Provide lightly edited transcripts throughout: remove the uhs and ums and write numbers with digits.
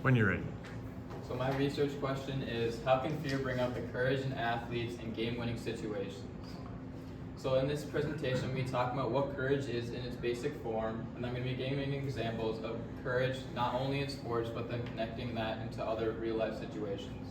When you're ready. So my research question is, how can fear bring out the courage in athletes in game-winning situations? So in this presentation, we talk about what courage is in its basic form, and I'm going to be giving examples of courage not only in sports, but then connecting that into other real-life situations.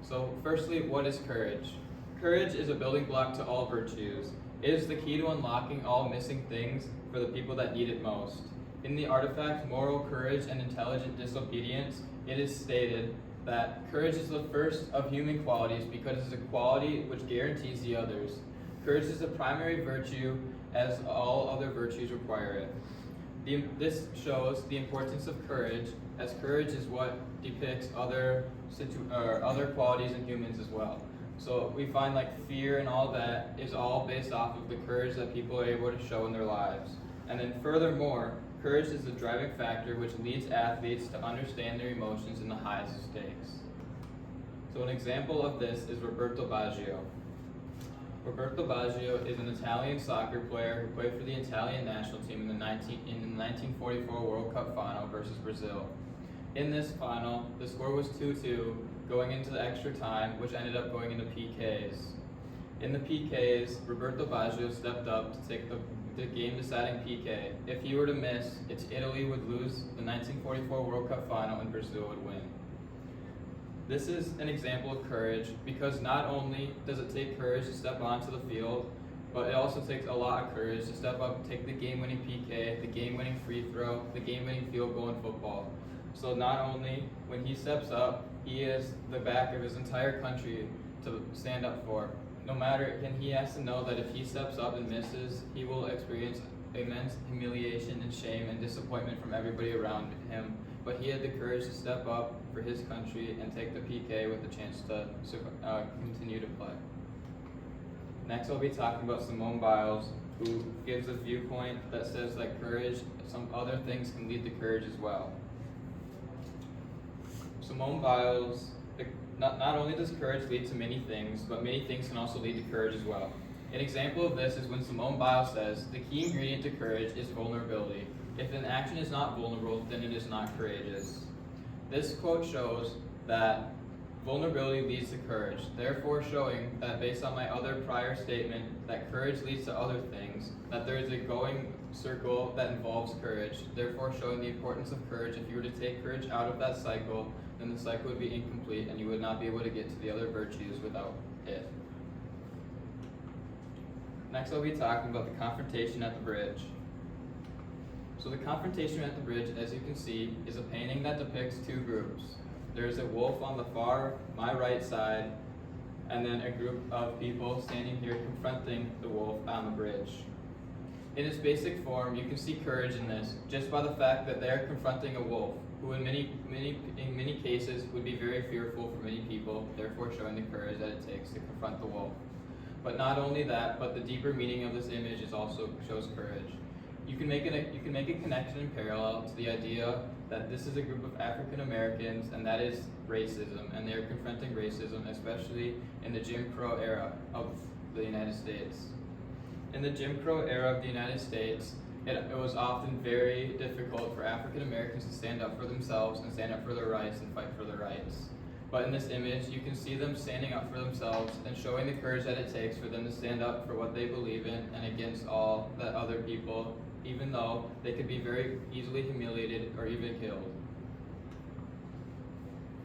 So firstly, what is courage? Courage is a building block to all virtues. It is the key to unlocking all missing things for the people that need it most. In the artifact Moral Courage and Intelligent Disobedience, it is stated that courage is the first of human qualities because it is a quality which guarantees the others. Courage is a primary virtue as all other virtues require it. This shows the importance of courage, as courage is what depicts other qualities in humans as well. So we find like fear and all that is all based off of the courage that people are able to show in their lives. And then furthermore, courage is the driving factor which leads athletes to understand their emotions in the highest stakes. So an example of this is Roberto Baggio. Roberto Baggio is an Italian soccer player who played for the Italian national team in the 1944 World Cup final versus Brazil. In this final, the score was 2-2 going into the extra time, which ended up going into PKs. In the PKs, Roberto Baggio stepped up to take the game-deciding PK. If he were to miss, Italy would lose the 1944 World Cup final and Brazil would win. This is an example of courage because not only does it take courage to step onto the field, but it also takes a lot of courage to step up, take the game-winning PK, the game-winning free throw, the game-winning field goal in football. So not only when he steps up, he is the back of his entire country to stand up for. No matter, and he has to know that if he steps up and misses, he will experience immense humiliation and shame and disappointment from everybody around him. But he had the courage to step up for his country and take the PK with the chance to continue to play. Next, I'll be talking about Simone Biles, who gives a viewpoint that says that courage, some other things can lead to courage as well. Simone Biles, not only does courage lead to many things, but many things can also lead to courage as well. An example of this is when Simone Biles says, the key ingredient to courage is vulnerability. If an action is not vulnerable, then it is not courageous. This quote shows that vulnerability leads to courage, therefore showing that based on my other prior statement that courage leads to other things, that there is a going circle that involves courage, therefore showing the importance of courage. If you were to take courage out of that cycle, then the cycle would be incomplete and you would not be able to get to the other virtues without it. Next, I'll be talking about the confrontation at the bridge. So the confrontation at the bridge, as you can see, is a painting that depicts two groups. There's a wolf on the my right side, and then a group of people standing here confronting the wolf on the bridge. In its basic form, you can see courage in this, just by the fact that they're confronting a wolf, who in many cases would be very fearful for many people, therefore showing the courage that it takes to confront the wolf. But not only that, but the deeper meaning of this image is also shows courage. You can make a connection and parallel to the idea that this is a group of African Americans, and that is racism, and they are confronting racism, especially in the Jim Crow era of the United States. In the Jim Crow era of the United States, it was often very difficult for African Americans to stand up for themselves and stand up for their rights and fight for their rights. But in this image, you can see them standing up for themselves and showing the courage that it takes for them to stand up for what they believe in and against all that other people, even though they could be very easily humiliated or even killed.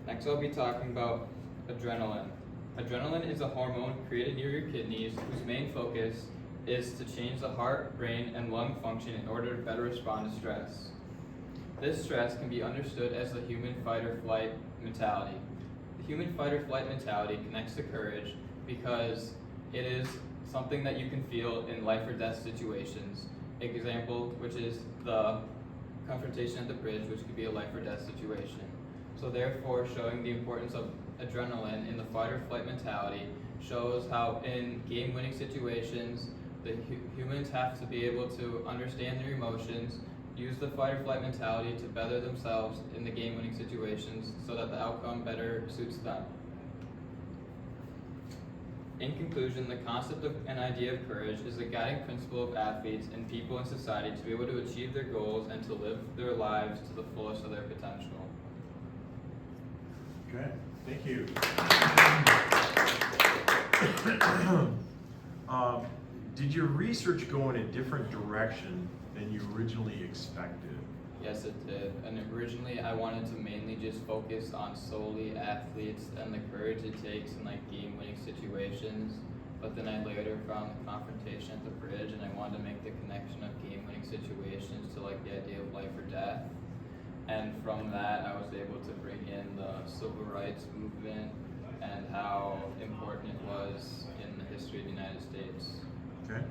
Next, I'll be talking about adrenaline. Adrenaline is a hormone created near your kidneys whose main focus is to change the heart, brain, and lung function in order to better respond to stress. This stress can be understood as the human fight-or-flight mentality. The human fight-or-flight mentality connects to courage because it is something that you can feel in life or death situations. Example, which is the confrontation at the bridge, which could be a life or death situation. So therefore, showing the importance of adrenaline in the fight or flight mentality shows how in game-winning situations, the humans have to be able to understand their emotions, use the fight or flight mentality to better themselves in the game-winning situations so that the outcome better suits them. In conclusion, the concept of an idea of courage is the guiding principle of athletes and people in society to be able to achieve their goals and to live their lives to the fullest of their potential. Okay, thank you. Did your research go in a different direction than you originally expected? Yes, it did. And originally, I wanted to mainly just focus on solely athletes and the courage it takes in like game-winning situations. But then I later found the confrontation at the bridge, and I wanted to make the connection of game-winning situations to like the idea of life or death. And from that, I was able to bring in the civil rights movement and how important it was in the history of the United States. Okay.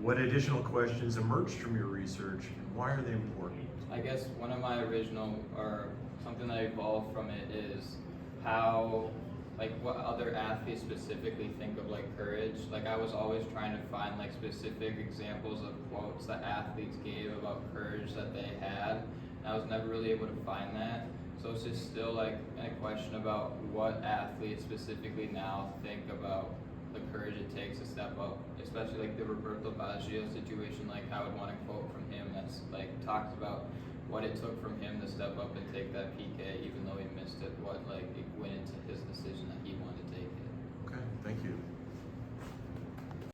What additional questions emerged from your research, and why are they important? I guess one of my original, or something that evolved from it, is how, like, what other athletes specifically think of like courage. Like, I was always trying to find like specific examples of quotes that athletes gave about courage that they had, and I was never really able to find that. So it's just still like a question about what athletes specifically now think about the courage it takes to step up, especially like the Roberto Baggio situation. Like, I would want to quote from him that's like talks about what it took from him to step up and take that PK even though he missed